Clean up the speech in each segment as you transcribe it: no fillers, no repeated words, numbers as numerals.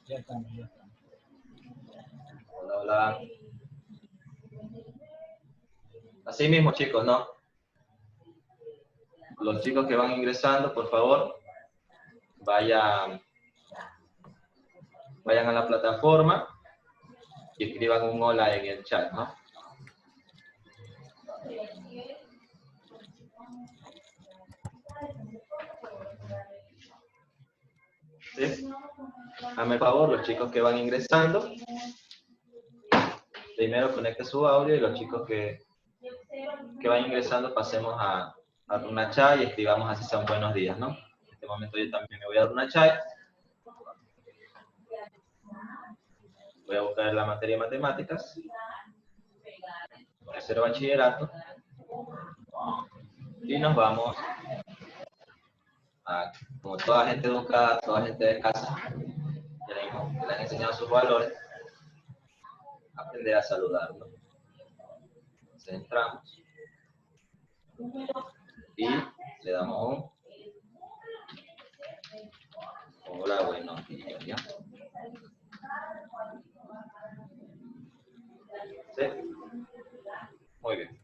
Ya estamos, ya estamos. Hola, hola. Así mismo, chicos, ¿no? Los chicos que van ingresando, por favor, vayan a la plataforma y escriban un hola en el chat, ¿no? ¿Sí? Hazme el favor, los chicos que van ingresando, primero conecte su audio y los chicos que van ingresando pasemos a dar una chat y escribamos así sean buenos días, ¿no? En este momento yo también me voy a dar una chat. Voy a buscar la materia de matemáticas, tercero bachillerato, y nos vamos a, como toda gente educada, toda gente de casa, que le han enseñado sus valores, aprender a saludar, ¿no? Entonces entramos y le damos un hola, buenos días, ¿ya? ¿Sí? Muy bien.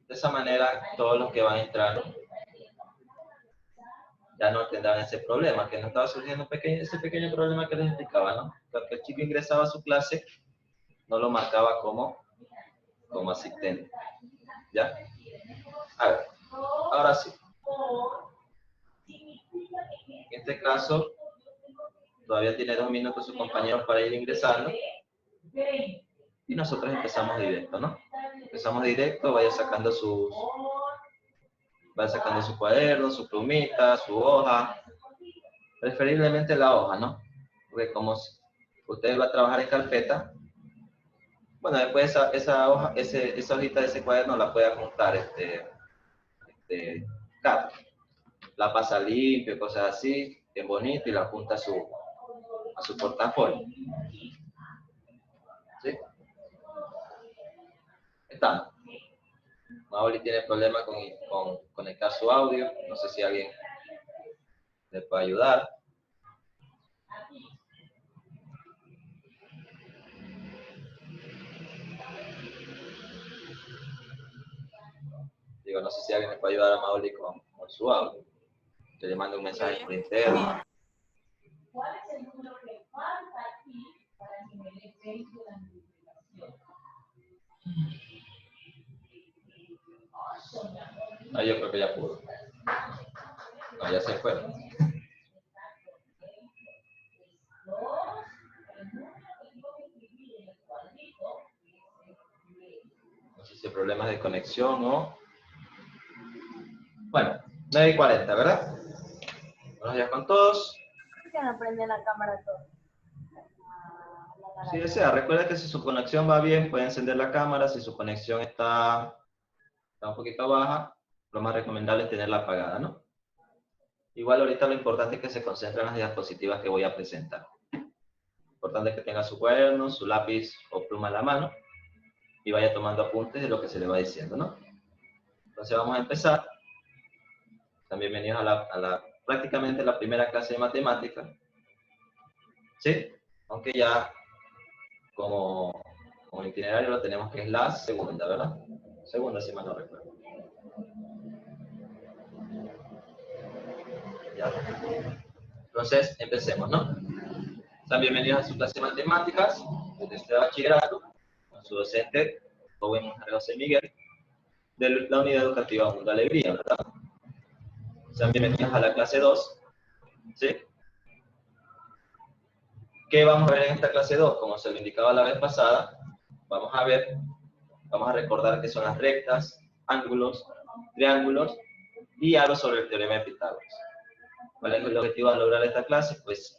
De esa manera, todos los que van entrando ya no tendrán ese problema, que no estaba surgiendo ese pequeño problema que les explicaba, ¿no? Que el chico ingresaba a su clase, no lo marcaba como asistente, ¿ya? A ver, ahora sí. En este caso, todavía tiene 2 minutos sus compañeros para ir ingresando. Y nosotros empezamos directo, ¿no? Empezamos directo, vaya sacando su cuaderno, su plumita, su hoja. Preferiblemente la hoja, ¿no? Porque como usted va a trabajar en carpeta, bueno, después esa hoja, esa hojita de ese cuaderno la puede apuntar Kat. La pasa limpio, cosas así, bien bonito, y la apunta a su portafolio. ¿Sí? Está. Maoli tiene problemas con conectar su audio. No sé si alguien le puede ayudar. Digo, no sé si alguien le puede ayudar a Maoli con su audio. Que le mande un mensaje por interno. ¿Cuál es el número que falta aquí para que me dé crédito de la multiplicación? Ah, yo creo que ya pudo. No, ya se fue. No sé si hay problemas de conexión o... Bueno, 9:40, ¿verdad? Buenos días con todos. ¿Por qué no prende la cámara todo? Si desea, recuerda que si su conexión va bien, puede encender la cámara. Si su conexión está un poquito baja, lo más recomendable es tenerla apagada, ¿no? Igual ahorita lo importante es que se concentren en las diapositivas que voy a presentar. Importante es que tenga su cuaderno, su lápiz o pluma en la mano y vaya tomando apuntes de lo que se le va diciendo, ¿no? Entonces vamos a empezar. Están bienvenidos a prácticamente la primera clase de matemática. ¿Sí? Aunque ya como itinerario lo tenemos que es la segunda, ¿verdad? Segunda, si mal no recuerdo. Ya. Entonces, empecemos, ¿no? Están bienvenidos a su clase de matemáticas desde este bachillerato con su docente, joven José Miguel, de la Unidad Educativa Mundo Alegría, ¿verdad? Sean bienvenidos a la clase 2, ¿sí? ¿Qué vamos a ver en esta clase 2? Como se lo indicaba la vez pasada, vamos a recordar qué son las rectas, ángulos, triángulos y algo sobre el teorema de Pitágoras. ¿Cuál es el objetivo de lograr esta clase? Pues,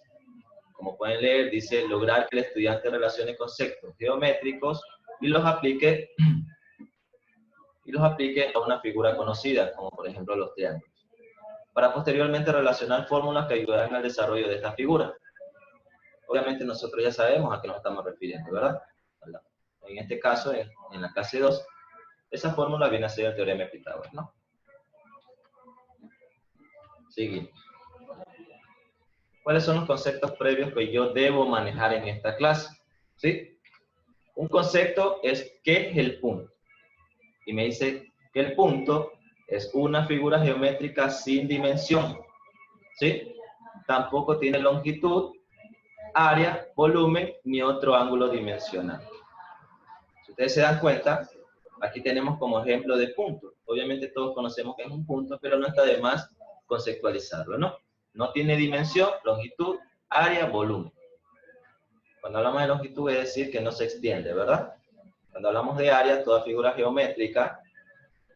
como pueden leer, dice lograr que el estudiante relacione conceptos geométricos y los aplique a una figura conocida, como por ejemplo los triángulos, para posteriormente relacionar fórmulas que ayudarán al desarrollo de esta figura. Obviamente nosotros ya sabemos a qué nos estamos refiriendo, ¿verdad? En este caso, en la clase 2, esa fórmula viene a ser el teorema de Pitágoras, ¿no? Seguimos. ¿Cuáles son los conceptos previos que yo debo manejar en esta clase? ¿Sí? Un concepto es ¿qué es el punto? Y me dice que el punto es una figura geométrica sin dimensión. ¿Sí? Tampoco tiene longitud, área, volumen, ni otro ángulo dimensional. Si ustedes se dan cuenta, aquí tenemos como ejemplo de punto. Obviamente todos conocemos que es un punto, pero no está de más conceptualizarlo, ¿no? No tiene dimensión, longitud, área, volumen. Cuando hablamos de longitud es decir que no se extiende, ¿verdad? Cuando hablamos de área, toda figura geométrica,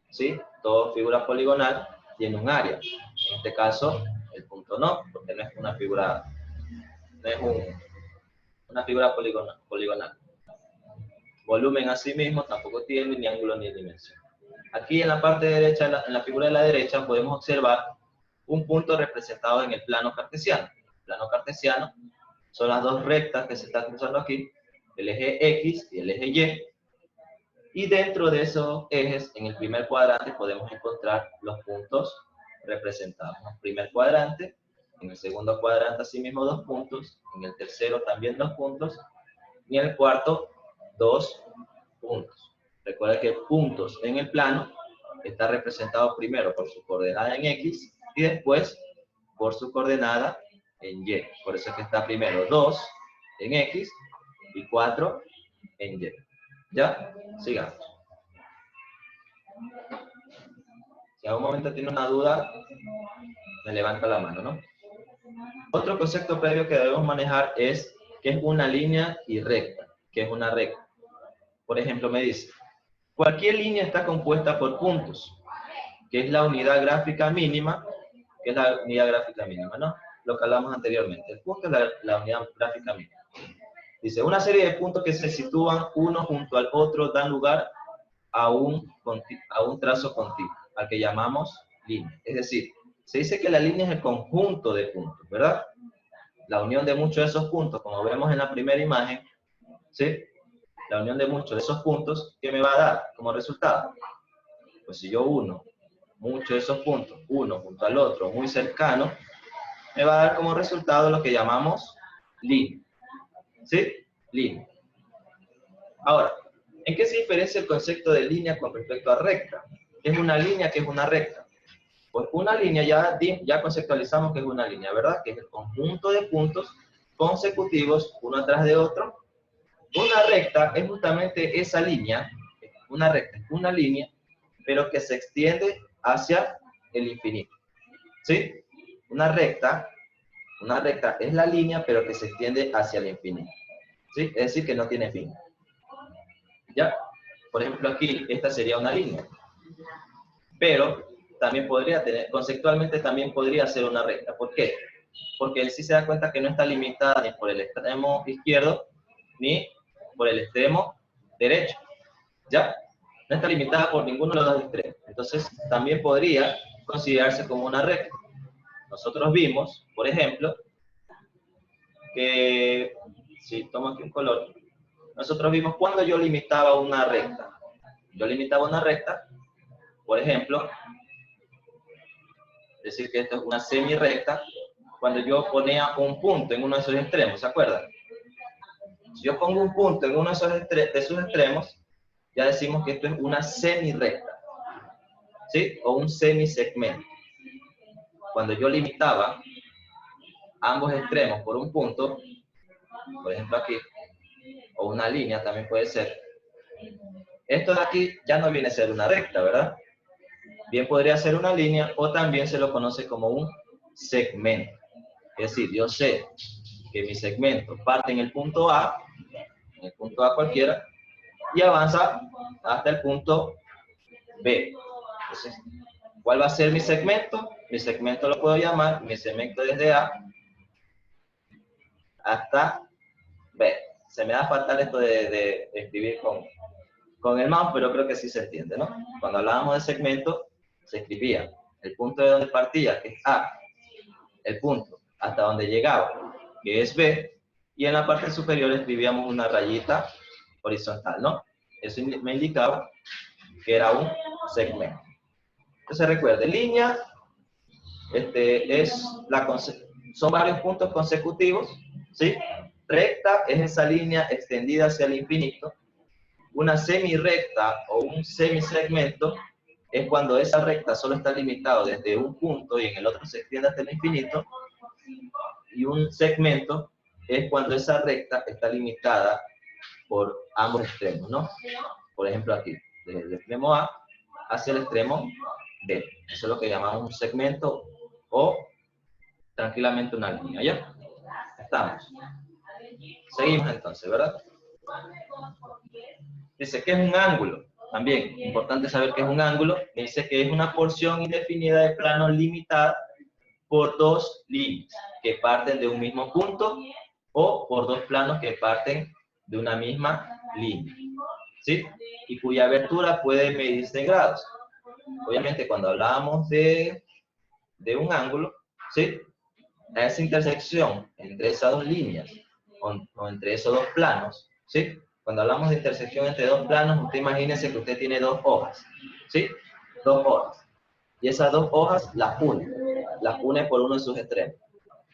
¿sí? Toda figura poligonal tiene un área. En este caso, el punto no, porque no es una figura, una figura poligonal. Volumen asimismo tampoco tiene ni ángulo ni dimensión. Aquí en la parte derecha, en la figura de la derecha, podemos observar un punto representado en el plano cartesiano. El plano cartesiano son las dos rectas que se están cruzando aquí, el eje X y el eje Y. Y dentro de esos ejes, en el primer cuadrante, podemos encontrar los puntos representados. En el primer cuadrante, en el segundo cuadrante, asimismo, 2 puntos. En el tercero, también 2 puntos. Y en el cuarto, 2 puntos. Recuerda que puntos en el plano está representado primero por su coordenada en X y después por su coordenada en Y. Por eso es que está primero 2 en X y 4 en Y. ¿Ya? Sigamos. Si a un momento tiene una duda, me levanta la mano, ¿no? Otro concepto previo que debemos manejar es qué es una línea y recta. ¿Qué es una recta? Por ejemplo, me dice, cualquier línea está compuesta por puntos, que es la unidad gráfica mínima, ¿no? Lo que hablamos anteriormente. El punto es la unidad gráfica mínima. Dice, una serie de puntos que se sitúan uno junto al otro dan lugar a un trazo continuo, al que llamamos línea. Es decir, se dice que la línea es el conjunto de puntos, ¿verdad? La unión de muchos de esos puntos, como vemos en la primera imagen, ¿sí? La unión de muchos de esos puntos, ¿qué me va a dar como resultado? Pues si yo uno muchos de esos puntos, uno junto al otro, muy cercano, me va a dar como resultado lo que llamamos línea. ¿Sí? Línea. Ahora, ¿en qué se diferencia el concepto de línea con respecto a recta? ¿Qué es una línea? ¿Qué es una recta? Pues una línea ya conceptualizamos que es una línea, ¿verdad? Que es el conjunto de puntos consecutivos uno atrás de otro. Una recta es justamente esa línea, una recta es una línea, pero que se extiende hacia el infinito. ¿Sí? Una recta es la línea, pero que se extiende hacia el infinito. ¿Sí? Es decir, que no tiene fin. ¿Ya? Por ejemplo, aquí, esta sería una línea. Pero también podría tener, conceptualmente también podría ser una recta. ¿Por qué? Porque él sí se da cuenta que no está limitada ni por el extremo izquierdo, ni por el extremo derecho. ¿Ya? No está limitada por ninguno de los dos extremos. Entonces, también podría considerarse como una recta. Nosotros vimos, por ejemplo, que, si tomo aquí un color, nosotros vimos cuando yo limitaba una recta. Yo limitaba una recta, por ejemplo, decir que esto es una semirrecta, cuando yo ponía un punto en uno de esos extremos, ¿se acuerdan? Si yo pongo un punto en uno de esos extremos, ya decimos que esto es una semirrecta, ¿sí? O un semisegmento. Cuando yo limitaba ambos extremos por un punto, por ejemplo aquí, o una línea también puede ser, esto de aquí ya no viene a ser una recta, ¿verdad? Bien podría ser una línea o también se lo conoce como un segmento. Es decir, yo sé que que mi segmento parte en el punto A cualquiera, y avanza hasta el punto B. Entonces, ¿cuál va a ser mi segmento? Mi segmento lo puedo llamar, mi segmento desde A hasta B. Se me da fatal esto de escribir con el mouse, pero creo que sí se entiende, ¿no? Cuando hablábamos de segmento, se escribía el punto de donde partía, que es A, el punto hasta donde llegaba, que es B, y en la parte superior escribíamos una rayita horizontal, ¿no? Eso me indicaba que era un segmento. Entonces recuerde, línea son varios puntos consecutivos, ¿sí? Recta es esa línea extendida hacia el infinito. Una semirecta o un semisegmento es cuando esa recta solo está limitada desde un punto y en el otro se extiende hasta el infinito. Y un segmento es cuando esa recta está limitada por ambos extremos, ¿no? Por ejemplo aquí, desde el extremo A hacia el extremo B. Eso es lo que llamamos un segmento o tranquilamente una línea, ¿ya? Estamos. Seguimos entonces, ¿verdad? Dice que es un ángulo. También, importante saber qué es un ángulo. Dice que es una porción indefinida de plano limitada por dos líneas que parten de un mismo punto o por dos planos que parten de una misma línea, ¿sí? Y cuya abertura puede medirse en grados. Obviamente, cuando hablábamos de un ángulo, ¿sí? A esa intersección entre esas dos líneas o entre esos dos planos, ¿sí? Cuando hablamos de intersección entre dos planos, usted imagínese que usted tiene dos hojas, ¿sí? Dos hojas. Y esas dos hojas las une por uno de sus extremos.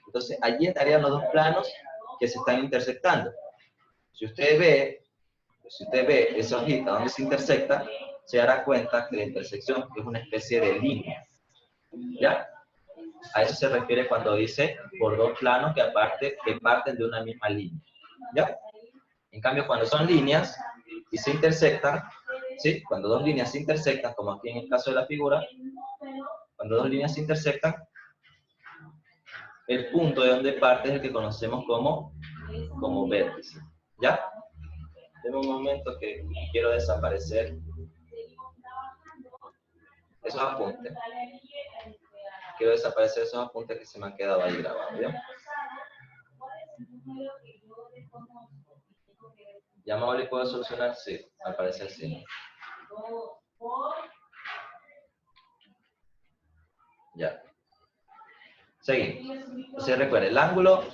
Entonces, allí estarían los dos planos que se están intersectando. Si usted ve esa hojita donde se intersecta, se dará cuenta que la intersección es una especie de línea. ¿Ya? A eso se refiere cuando dice por dos planos que parten de una misma línea. ¿Ya? En cambio, cuando son líneas y se intersectan, ¿sí? Cuando dos líneas se intersectan, como aquí en el caso de la figura, cuando dos líneas se intersectan, el punto de donde parte es el que conocemos como vértice. ¿Ya? En un momento que quiero desaparecer esos apuntes. Quiero desaparecer esos apuntes que se me han quedado ahí grabados. ¿Ya? ¿Llamado y puedo solucionar? Sí, al parecer sí. Ya. Seguimos. Entonces recuerden, el ángulo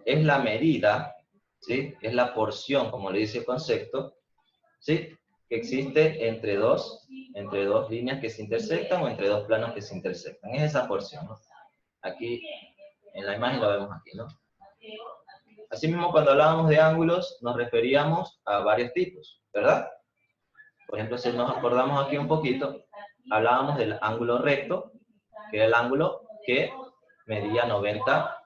es la medida, ¿sí? Es la porción, como le dice el concepto, ¿sí? Que existe entre dos líneas que se intersectan o entre dos planos que se intersectan. Es esa porción, ¿no? Aquí, en la imagen lo vemos aquí, ¿no? Asimismo, cuando hablábamos de ángulos, nos referíamos a varios tipos, ¿verdad? Por ejemplo, si nos acordamos aquí un poquito, hablábamos del ángulo recto, que era el ángulo que medía 90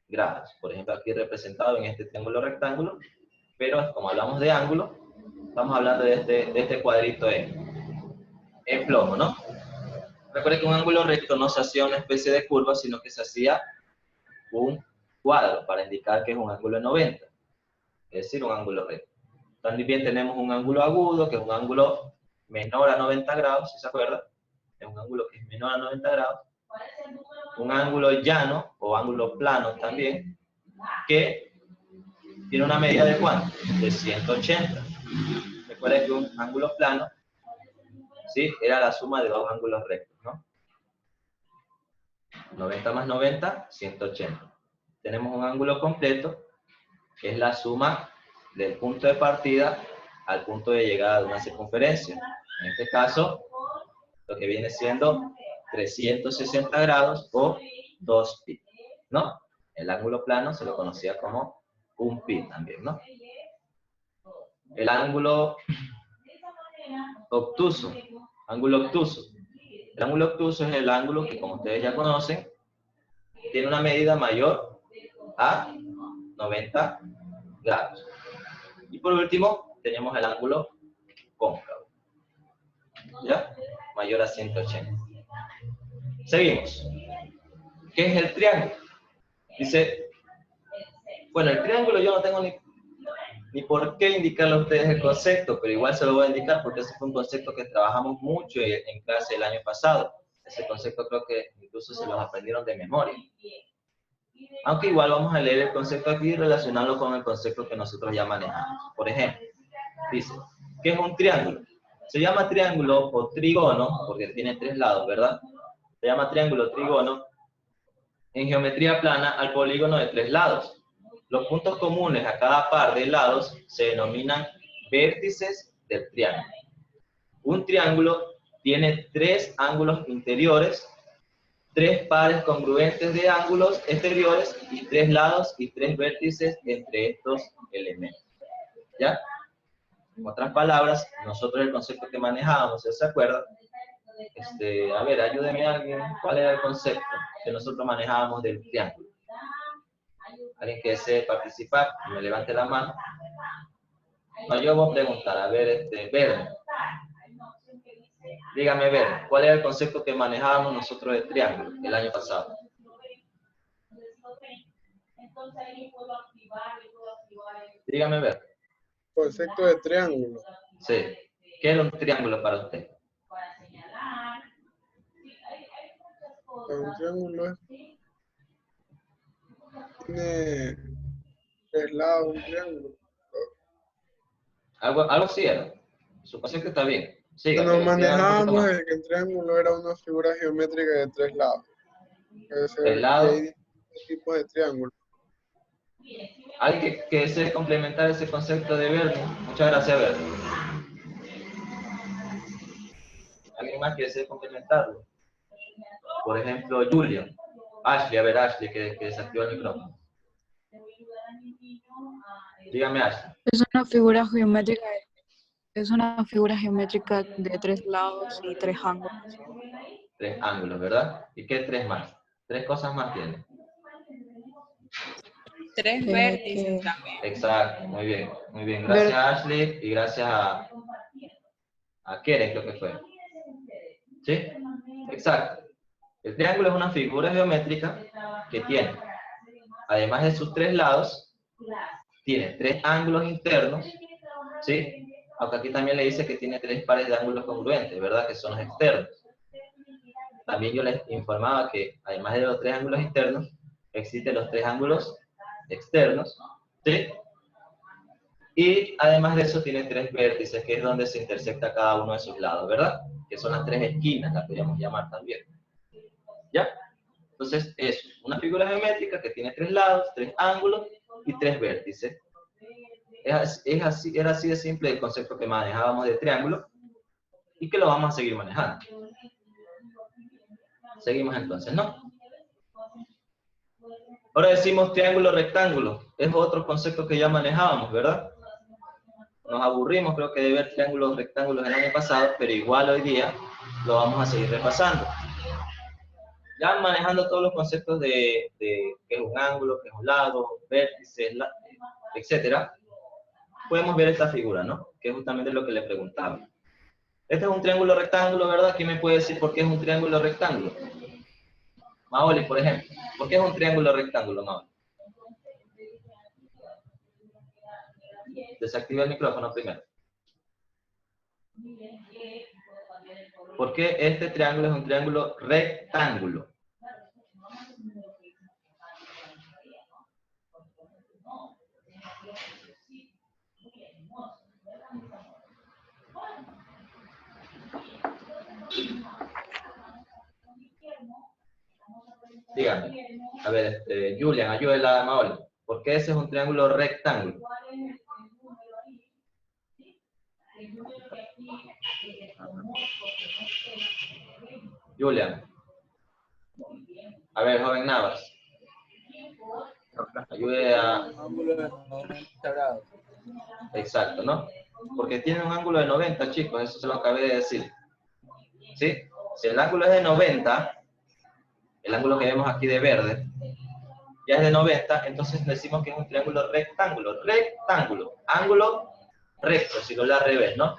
grados. Por ejemplo, aquí representado en este triángulo rectángulo, pero como hablamos de ángulo, estamos hablando de este cuadrito en plomo, ¿no? Recuerden que un ángulo recto no se hacía una especie de curva, sino que se hacía un cuadro para indicar que es un ángulo de 90, es decir, un ángulo recto. También tenemos un ángulo agudo, que es un ángulo menor a 90 grados, si se acuerdan, es un ángulo que es menor a 90 grados. Un ángulo llano o ángulo plano también, que tiene una medida de ¿cuánto? De 180. Recuerden que un ángulo plano, ¿sí? Era la suma de dos ángulos rectos, ¿no? 90 más 90, 180. Tenemos un ángulo completo, que es la suma del punto de partida al punto de llegada de una circunferencia. En este caso, lo que viene siendo 360 grados o 2 pi, ¿no? El ángulo plano se lo conocía como un pi también, ¿no? El ángulo obtuso. Ángulo obtuso. El ángulo obtuso es el ángulo que, como ustedes ya conocen, tiene una medida mayor a 90 grados. Y por último, tenemos el ángulo cóncavo, ¿ya? Mayor a 180. Seguimos. ¿Qué es el triángulo? Dice, Bueno, el triángulo yo no tengo ni por qué indicarle a ustedes el concepto, pero igual se lo voy a indicar porque ese fue un concepto que trabajamos mucho en clase el año pasado. Ese concepto creo que incluso se los aprendieron de memoria. Aunque igual vamos a leer el concepto aquí y relacionarlo con el concepto que nosotros ya manejamos. Por ejemplo, dice, ¿qué es un triángulo? Se llama triángulo o trígono, porque tiene tres lados, ¿verdad? Se llama triángulo o trígono en geometría plana al polígono de tres lados. Los puntos comunes a cada par de lados se denominan vértices del triángulo. Un triángulo tiene tres ángulos interiores, tres pares congruentes de ángulos exteriores y tres lados y tres vértices entre estos elementos. ¿Ya? En otras palabras, nosotros el concepto que manejábamos, ¿se acuerdan? A ver, ayúdeme a alguien, ¿cuál era el concepto que nosotros manejábamos del triángulo? ¿Alguien que desee participar? Me levante la mano. No, yo voy a preguntar, a ver, Verne. Dígame, Verne, ¿cuál era el concepto que manejábamos nosotros del triángulo el año pasado? Dígame, Verne. Concepto de triángulo. Sí. ¿Qué era un triángulo para usted? Un triángulo tiene tres lados, un triángulo. Algo así era. Su concepto está bien. Siga, Nos pero manejábamos el que el triángulo era una figura geométrica de tres lados. ¿Tres lados? Y hay distintos tipos de triángulos. ¿Alguien que desee complementar ese concepto de Verne? Muchas gracias, Verne. ¿Alguien más que desee complementarlo? Por ejemplo, Julian. Ashley, a ver, Ashley, que desactivó el micrófono. Dígame, Ashley. Es una figura geométrica de tres lados y tres ángulos. Tres ángulos, ¿verdad? ¿Y qué tres más? Tres cosas más tiene. Tres vértices también. Exacto, muy bien, muy bien. Gracias a Ashley y gracias a Keren, creo que fue. ¿Sí? Exacto. El triángulo es una figura geométrica que tiene, además de sus tres lados, tiene tres ángulos internos, ¿sí? Aunque aquí también le dice que tiene tres pares de ángulos congruentes, ¿verdad? Que son los externos. También yo les informaba que, además de los tres ángulos internos, existen los tres ángulos externos, ¿sí? Y además de eso tiene tres vértices, que es donde se intersecta cada uno de sus lados, ¿verdad? Que son las tres esquinas, las podríamos llamar también. ¿Ya? Entonces, eso, una figura geométrica que tiene tres lados, tres ángulos y tres vértices. Era así de simple el concepto que manejábamos de triángulo y que lo vamos a seguir manejando. Seguimos entonces, ¿no? Ahora decimos triángulo rectángulo. Es otro concepto que ya manejábamos, ¿verdad? Nos aburrimos, creo que de ver triángulos rectángulos el año pasado, pero igual hoy día lo vamos a seguir repasando. Ya manejando todos los conceptos de qué es un ángulo, qué es un lado, vértices, etcétera, podemos ver esta figura, ¿no? Que es justamente lo que le preguntaba. Este es un triángulo rectángulo, ¿verdad? ¿Quién me puede decir por qué es un triángulo rectángulo? Maoli, por ejemplo. ¿Por qué es un triángulo rectángulo, Maoli? Desactiva el micrófono primero. ¿Por qué este triángulo es un triángulo rectángulo? Dígame. A ver, Julian, ayúdela a Maoli. ¿Por qué ese es un triángulo rectángulo? Julian. A ver, joven Navas. Ayude a... Ángulo de 90 grados. Exacto, ¿no? Porque tiene un ángulo de 90, chicos, eso se lo acabé de decir. ¿Sí? Si el ángulo es de 90, el ángulo que vemos aquí de verde, ya es de 90, entonces decimos que es un triángulo rectángulo. Rectángulo. Ángulo recto, si lo leo al revés, ¿no?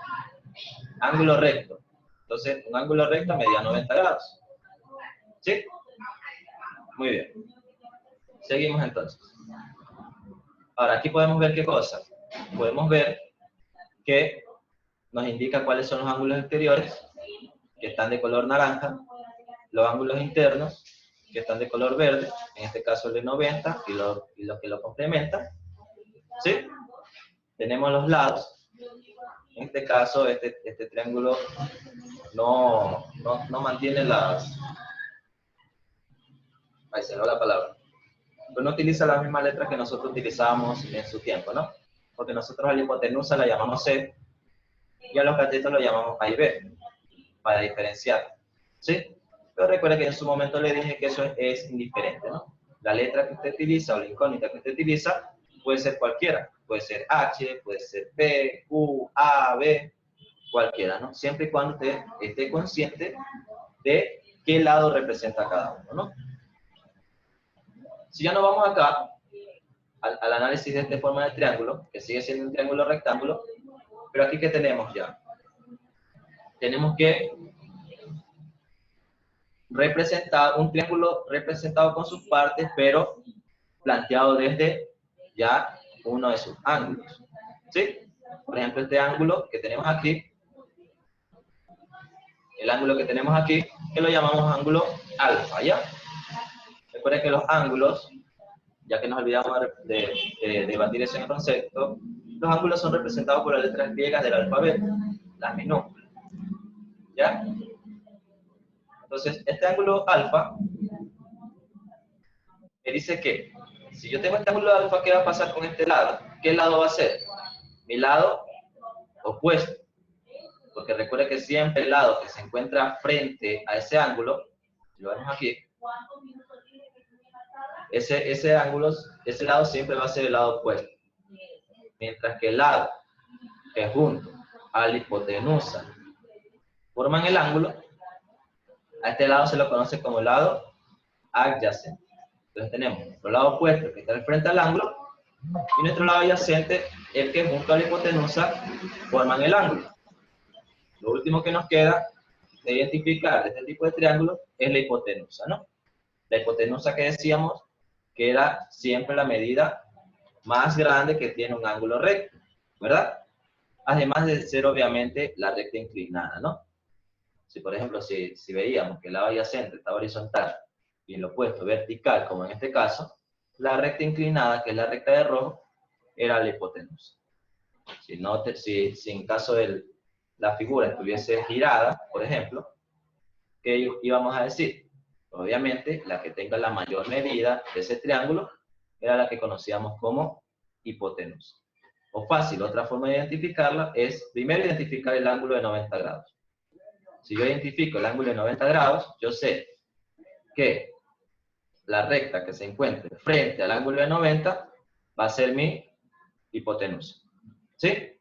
Ángulo recto. Entonces, un ángulo recto medía 90 grados. ¿Sí? Muy bien. Seguimos entonces. Ahora, aquí podemos ver qué cosa. Podemos ver que nos indica cuáles son los ángulos exteriores, que están de color naranja, los ángulos internos, que están de color verde, en este caso el de 90, y los que lo complementan. ¿Sí? Tenemos los lados. En este caso, este triángulo no mantiene las... Ahí se me va la palabra. Pues no utiliza las mismas letras que nosotros utilizábamos en su tiempo, ¿no? Porque nosotros a la hipotenusa la llamamos C y a los catetos lo llamamos A y B, para diferenciar, ¿sí? Pero recuerda que en su momento le dije que eso es indiferente, ¿no? La letra que usted utiliza o la incógnita que usted utiliza puede ser cualquiera. Puede ser H, puede ser P, Q, A, B, cualquiera, ¿no? Siempre y cuando usted esté consciente de qué lado representa cada uno, ¿no? Si ya nos vamos acá, al análisis de esta forma de triángulo, que sigue siendo un triángulo rectángulo, pero aquí ¿qué tenemos ya? Tenemos que representar un triángulo representado con sus partes, pero planteado desde ya uno de sus ángulos, ¿sí? Por ejemplo, este ángulo que tenemos aquí, el ángulo que tenemos aquí, que lo llamamos ángulo alfa, ¿ya? Recuerden que los ángulos, ya que nos olvidamos de debatir ese concepto, los ángulos son representados por las letras griegas del alfabeto, las minúsculas, ¿ya? Entonces, este ángulo alfa me dice que, si yo tengo este ángulo alfa, ¿qué va a pasar con este lado? ¿Qué lado va a ser? Mi lado opuesto. Porque recuerda que siempre el lado que se encuentra frente a ese ángulo, si lo vemos aquí, ese lado siempre va a ser el lado opuesto. Mientras que el lado que junto a la hipotenusa forman el ángulo, a este lado se lo conoce como el lado adyacente. Entonces tenemos nuestro lado opuesto que está al frente al ángulo y nuestro lado adyacente, el que junto a la hipotenusa forman el ángulo. Lo último que nos queda de identificar de este tipo de triángulo es la hipotenusa, ¿no? La hipotenusa que decíamos que era siempre la medida más grande que tiene un ángulo recto, ¿verdad? Además de ser obviamente la recta inclinada, ¿no? Si por ejemplo, si veíamos que el lado adyacente está horizontal y el opuesto vertical, como en este caso, la recta inclinada, que es la recta de rojo, era la hipotenusa. Si en caso de la figura estuviese girada, por ejemplo, ¿qué íbamos a decir? Obviamente, la que tenga la mayor medida de ese triángulo era la que conocíamos como hipotenusa. O fácil, otra forma de identificarla es, primero identificar el ángulo de 90 grados. Si yo identifico el ángulo de 90 grados, yo sé que la recta que se encuentre frente al ángulo de 90 va a ser mi hipotenusa. ¿Sí?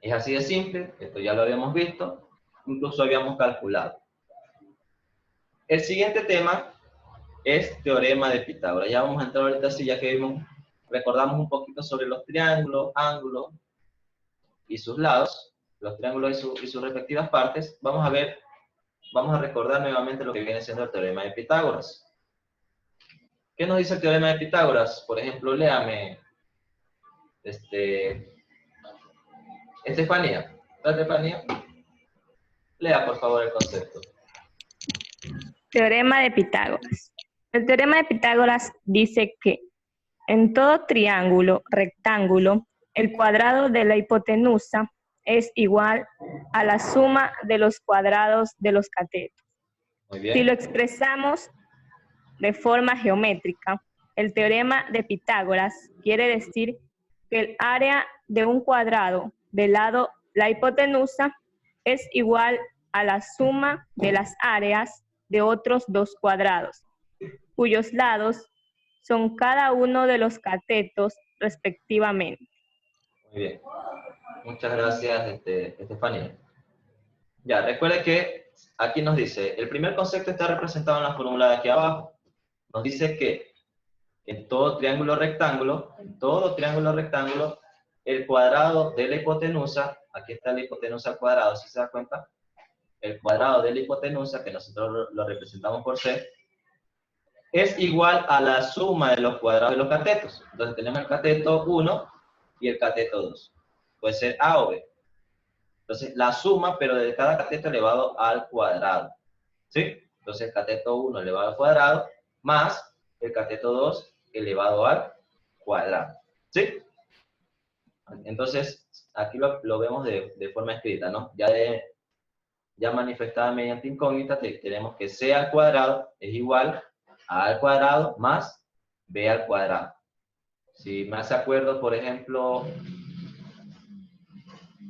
Es así de simple, esto ya lo habíamos visto, incluso habíamos calculado. El siguiente tema es teorema de Pitágoras. Ya vamos a entrar ahorita así, ya que recordamos un poquito sobre los triángulos, ángulos y sus lados, los triángulos y sus respectivas partes. Vamos a recordar nuevamente lo que viene siendo el teorema de Pitágoras. ¿Qué nos dice el teorema de Pitágoras? Por ejemplo, léame, Estefanía, lea por favor el concepto. Teorema de Pitágoras. El teorema de Pitágoras dice que en todo triángulo rectángulo, el cuadrado de la hipotenusa es igual a la suma de los cuadrados de los catetos. Muy bien. Si lo expresamos de forma geométrica, el teorema de Pitágoras quiere decir que el área de un cuadrado del lado la hipotenusa es igual a la suma de las áreas de otros dos cuadrados, cuyos lados son cada uno de los catetos respectivamente. Muy bien. Muchas gracias, Estefanía. Ya, recuerde que aquí nos dice, el primer concepto está representado en la fórmula de aquí abajo. Nos dice que en todo triángulo rectángulo, el cuadrado de la hipotenusa, aquí está la hipotenusa al cuadrado, si se da cuenta, el cuadrado de la hipotenusa, que nosotros lo representamos por C, es igual a la suma de los cuadrados de los catetos. Entonces tenemos el cateto 1 y el cateto 2. Puede ser A o B. Entonces la suma, pero de cada cateto elevado al cuadrado. ¿Sí? Entonces el cateto 1 elevado al cuadrado más el cateto 2 elevado al cuadrado. ¿Sí? Entonces aquí lo vemos de forma escrita, ¿no? Ya manifestada mediante incógnita, tenemos que C al cuadrado es igual a al cuadrado más B al cuadrado. Si me hace acuerdo, por ejemplo,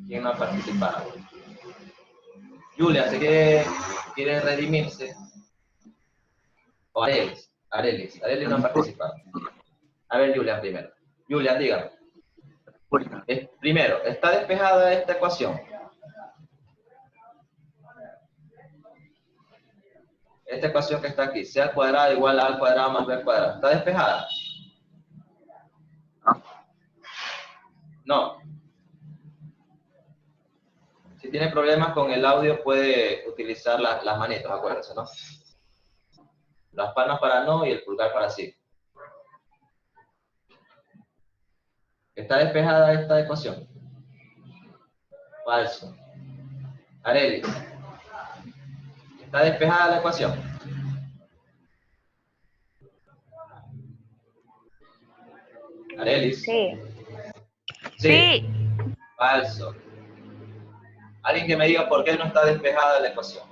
¿quién no ha participado? Julia, ¿se quiere redimirse? O Arelis no ha participado. A ver, Julia primero. Julia, dígame. Primero, ¿está despejada esta ecuación? Esta ecuación que está aquí, C al cuadrado igual a al cuadrado más B al cuadrado. ¿Está despejada? No. Si tiene problemas con el audio, puede utilizar las manitos, acuérdense, ¿no? Las palmas para no y el pulgar para sí. ¿Está despejada esta ecuación? Falso. Areli. ¿Está despejada la ecuación? Arelis. Sí. Sí. Falso. Alguien que me diga por qué no está despejada la ecuación.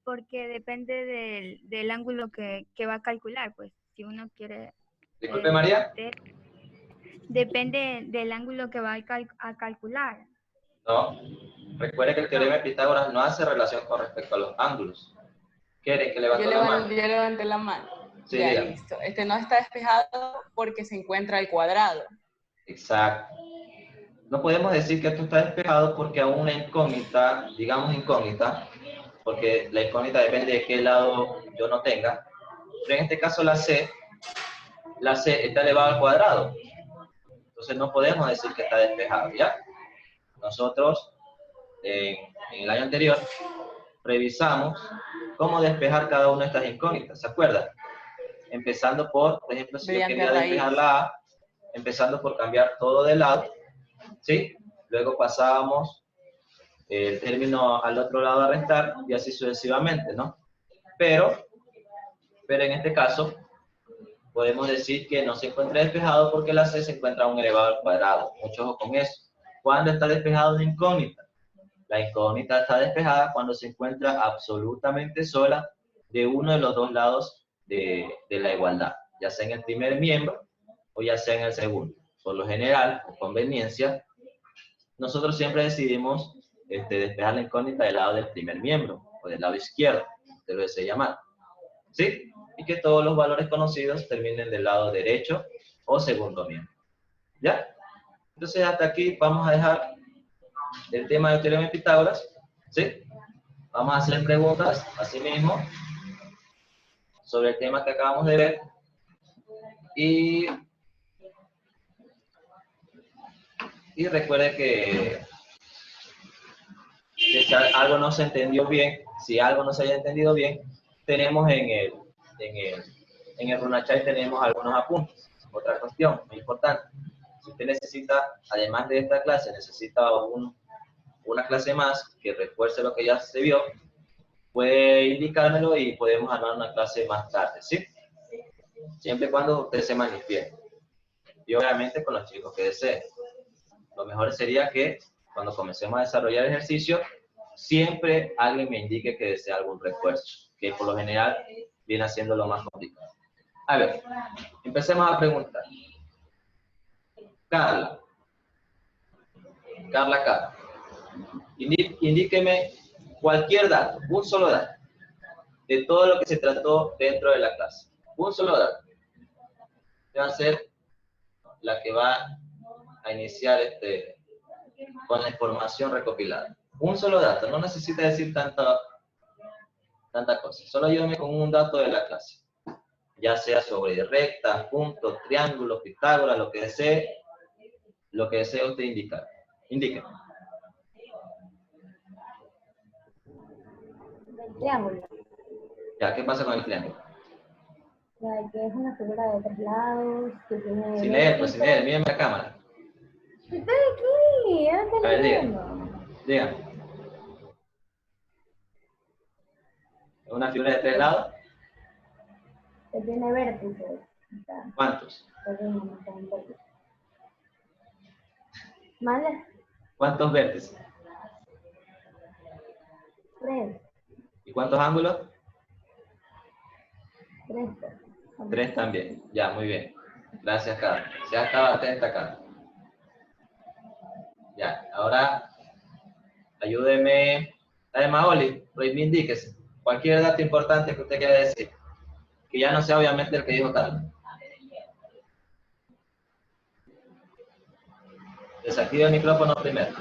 Porque depende del ángulo que va a calcular, pues, si uno quiere... Disculpe, María. Depende del ángulo que va a calcular. No. Recuerde que el teorema de Pitágoras no hace relación con respecto a los ángulos. ¿Quieren que levante la mano? Yo levanté la mano. Sí, ya, dígame. listo. Este no está despejado porque se encuentra al cuadrado. Exacto. No podemos decir que esto está despejado porque aún una incógnita, digamos incógnita, porque la incógnita depende de qué lado yo no tenga. Pero en este caso la C está elevada al cuadrado. Entonces no podemos decir que está despejado, ¿ya? Nosotros, en el año anterior, revisamos cómo despejar cada una de estas incógnitas, ¿se acuerdan? Empezando por ejemplo, si yo quería despejar la A, empezando por cambiar todo de lado, ¿sí? Luego pasábamos el término al otro lado a restar y así sucesivamente, ¿no? Pero en este caso, podemos decir que no se encuentra despejado porque la C se encuentra a un elevado al cuadrado. Mucho ojo con eso. ¿Cuándo está despejada una incógnita? La incógnita está despejada cuando se encuentra absolutamente sola de uno de los dos lados de la igualdad, ya sea en el primer miembro o ya sea en el segundo. Por lo general, por conveniencia, nosotros siempre decidimos despejar la incógnita del lado del primer miembro o del lado izquierdo, usted lo desea llamar. ¿Sí? Y que todos los valores conocidos terminen del lado derecho o segundo miembro. ¿Ya? Entonces hasta aquí vamos a dejar el tema del teorema de Pitágoras. ¿Sí? Vamos a hacer preguntas así mismo sobre el tema que acabamos de ver. Y recuerde que si algo no se entendió bien, si algo no se haya entendido bien, tenemos en el Runachat tenemos algunos apuntes. Otra cuestión muy importante. Si usted necesita, además de esta clase, necesita una clase más que refuerce lo que ya se vio, puede indicármelo y podemos armar una clase más tarde, ¿sí? Siempre y cuando usted se manifieste. Y obviamente con los chicos que deseen. Lo mejor sería que cuando comencemos a desarrollar el ejercicio, siempre alguien me indique que desea algún refuerzo, que por lo general viene haciendo lo más complicado. A ver, empecemos a preguntar. Carla, indíqueme cualquier dato, un solo dato, de todo lo que se trató dentro de la clase. Un solo dato. Va a ser la que va a iniciar con la información recopilada. Un solo dato, no necesita decir tanta cosa. Solo ayúdame con un dato de la clase. Ya sea sobre rectas, puntos, triángulos, Pitágoras, lo que desee usted indicar. Indíqueme. Triángulo. Ya, ¿qué pasa con el triángulo? Que es una figura de 3 lados, que tiene... Sin leer, pues sin leer, mírenme la cámara. Estoy aquí, ya te A ver, leyendo. Dígame. ¿Es una figura de 3 lados? Que tiene vértices. ¿Cuántos? ¿Vale? ¿Cuántos vértices? 3. ¿Y cuántos ángulos? 3. 3 también. Ya, muy bien. Gracias, Carlos. Se ha estado atenta, Carlos. Ya, ahora ayúdeme. Además, Oli, indíquese. Cualquier dato importante que usted quiera decir. Que ya no sea obviamente el que dijo Carlos. Desactiva el micrófono primero.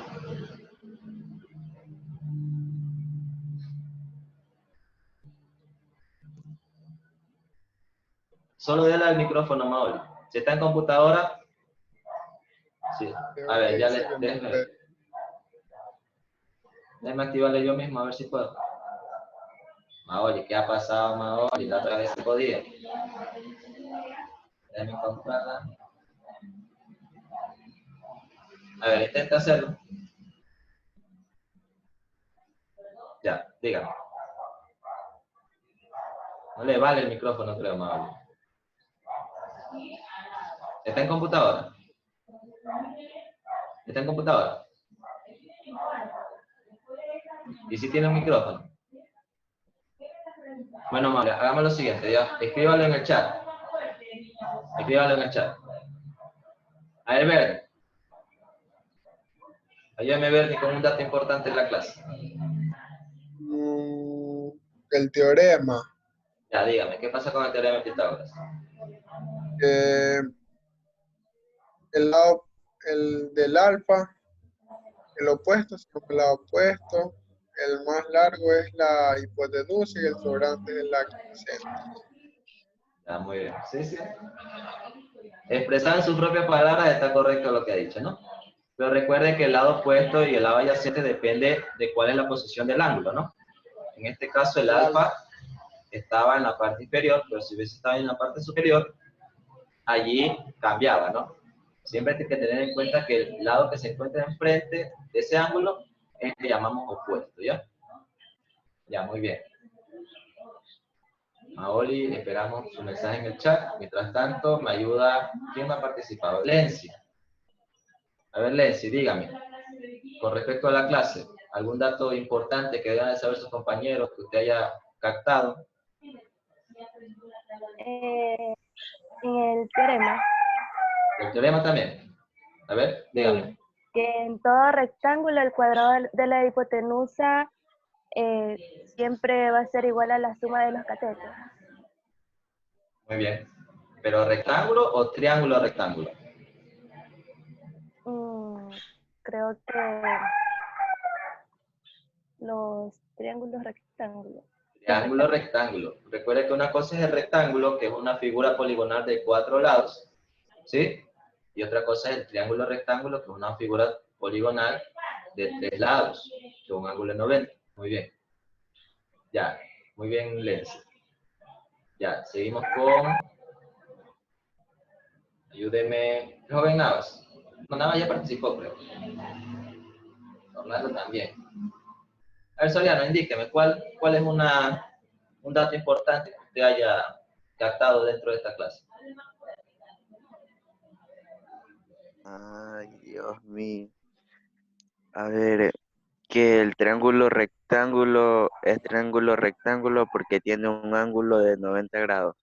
Solo déle al micrófono, Maoli. Si está en computadora, sí. A ver, ya déjeme activarle yo mismo a ver si puedo. Maoli, ¿qué ha pasado, Maoli? La otra vez se podía. Déjeme encontrarla. A ver, intenta hacerlo. Ya, dígame. No le vale el micrófono, creo, Maoli. ¿Está en computadora? ¿Está en computadora? ¿Y si tiene un micrófono? Bueno, Mauli, hagamos lo siguiente, ya. Escríbalo en el chat. Escríbalo en el chat. A ver, Bernie. Ayúdame, Bernie, con un dato importante en la clase. El teorema. Ya, dígame, ¿qué pasa con el teorema de Pitágoras? El del alfa, el opuesto es el lado opuesto, el más largo es la hipotenusa y el sobrante es la quincena. Ya, muy bien. Sí, sí. Expresado en sus propias palabras está correcto lo que ha dicho, ¿no? Pero recuerde que el lado opuesto y el lado adyacente depende de cuál es la posición del ángulo, ¿no? En este caso el alfa estaba en la parte inferior, pero si hubiese estado en la parte superior, allí cambiaba, ¿no? Siempre hay que tener en cuenta que el lado que se encuentra enfrente de ese ángulo es el que llamamos opuesto, ¿ya? Ya, muy bien. Maoli, esperamos su mensaje en el chat. Mientras tanto, me ayuda. ¿Quién ha participado? Lenzi. A ver, Lenzi, dígame. Con respecto a la clase, ¿algún dato importante que deban de saber sus compañeros que usted haya captado? En el teorema, ¿El teorema también? A ver, dígame. que en todo rectángulo el cuadrado de la hipotenusa siempre va a ser igual a la suma de los catetos. Muy bien. ¿Pero rectángulo o triángulo rectángulo? Creo que los triángulos rectángulos. Triángulo rectángulo. Recuerde que una cosa es el rectángulo, que es una figura poligonal de 4 lados, ¿sí? Y otra cosa es el triángulo rectángulo, que es una figura poligonal de 3 lados, que es un ángulo de 90. Muy bien. Ya, muy bien, Lenzi. Ya, seguimos con... Ayúdeme. Joven Navas. No, Navas ya participó, creo. Orlando también. A ver, Soriano, indíqueme, ¿cuál es un dato importante que usted haya captado dentro de esta clase? Ay, Dios mío. A ver, que el triángulo rectángulo es triángulo rectángulo porque tiene un ángulo de 90 grados.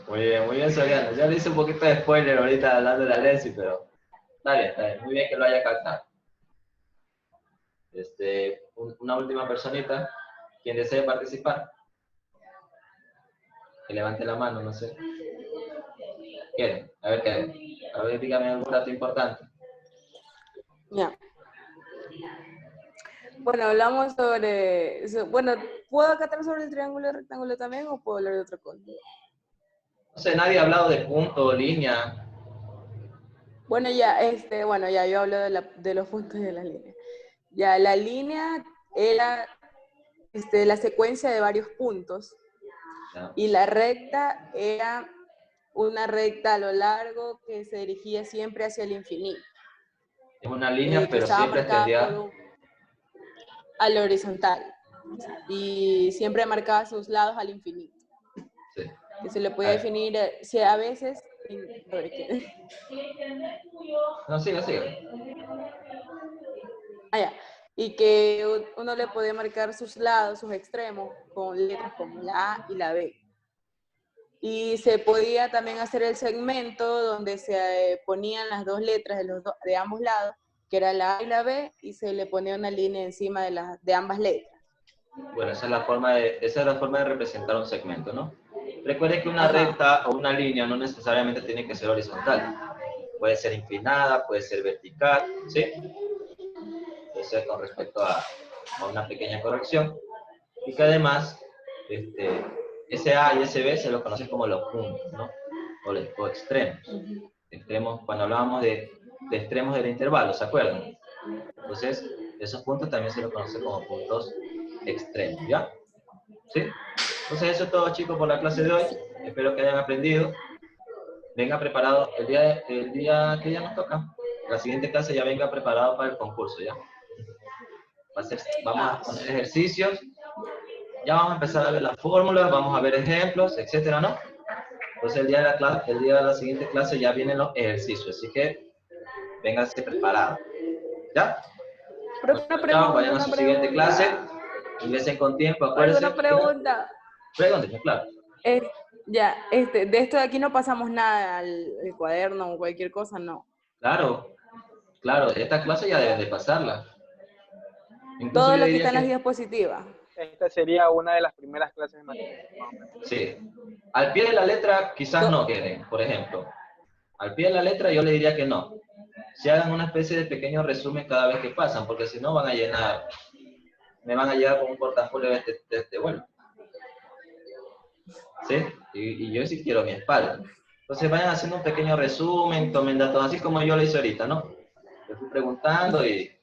Muy bien, Soriano. Ya le hice un poquito de spoiler ahorita hablando de la Lenzi, pero está bien. Muy bien que lo haya captado. Una última personita. ¿Quién desee participar? Que levante la mano, no sé. ¿Quieren? A ver, ¿qué? A ver, dígame algún dato importante. Ya. Bueno, hablamos sobre... Bueno, ¿puedo acatar sobre el triángulo rectángulo también o puedo hablar de otra cosa? No sé, nadie ha hablado de punto o línea. Bueno, ya, yo hablo de los puntos de las líneas. Ya, la línea era la secuencia de varios puntos. Ya. Y la recta era una recta a lo largo que se dirigía siempre hacia el infinito. Es una línea, Que pero estaba siempre marcada extendida. a la horizontal. Y siempre marcaba sus lados al infinito. Sí. Que se le puede definir, si a veces... No, sigue. Ya. Y que uno le podía marcar sus lados, sus extremos, con letras como la A y la B. Y se podía también hacer el segmento donde se ponían las dos letras de ambos lados, que era la A y la B, y se le ponía una línea encima de ambas letras. Bueno, esa es la forma de representar un segmento, ¿no? Recuerde que una Ajá. recta o una línea no necesariamente tiene que ser horizontal. Puede ser inclinada, puede ser vertical, ¿sí? Entonces, con respecto a una pequeña corrección. Y que además, ese A y ese B se los conoce como los puntos, ¿no? O extremos. Extremos, cuando hablábamos de extremos del intervalo, ¿se acuerdan? Entonces, esos puntos también se los conoce como puntos extremos, ¿ya? ¿Sí? Entonces, eso es todo, chicos, por la clase de hoy. Espero que hayan aprendido. Venga preparado el día que ya nos toca. La siguiente clase ya venga preparado para el concurso, ¿ya? Vamos a poner ejercicios. Ya vamos a empezar a ver las fórmulas, vamos a ver ejemplos, etcétera, ¿no? Entonces, el día de la siguiente clase ya vienen los ejercicios, así que vénganse preparados. ¿Ya? Pero Chao, vayan a su siguiente clase. Ingresen con tiempo, acuérdense. Una pregunta. Pregúntenme, claro. De esto de aquí no pasamos nada al cuaderno o cualquier cosa, no. Claro, esta clase ya deben de pasarla. Incluso Todo yo lo que diría está en las diapositivas. Esta sería una de las primeras clases de matemáticas. Sí. Al pie de la letra quizás no queden, por ejemplo. Al pie de la letra yo le diría que no. Si hagan una especie de pequeño resumen cada vez que pasan, porque si no van a llenar, me van a llegar con un portafolio de este vuelo. ¿Sí? Y yo sí quiero mi espalda. Entonces vayan haciendo un pequeño resumen, tomen datos, así como yo lo hice ahorita, ¿no? Yo fui preguntando y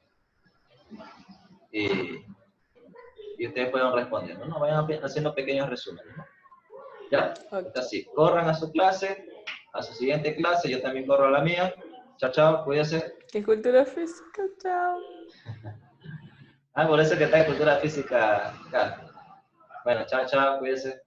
ustedes pueden respondiendo, ¿no? Vayan haciendo pequeños resúmenes, ¿no? ¿Ya? Está así. Corran a su clase, a su siguiente clase, yo también corro a la mía. Chao, chao, cuídense. ¿Qué cultura física? Chao. Por eso que está en cultura física acá. Bueno, chao, chao, cuídense.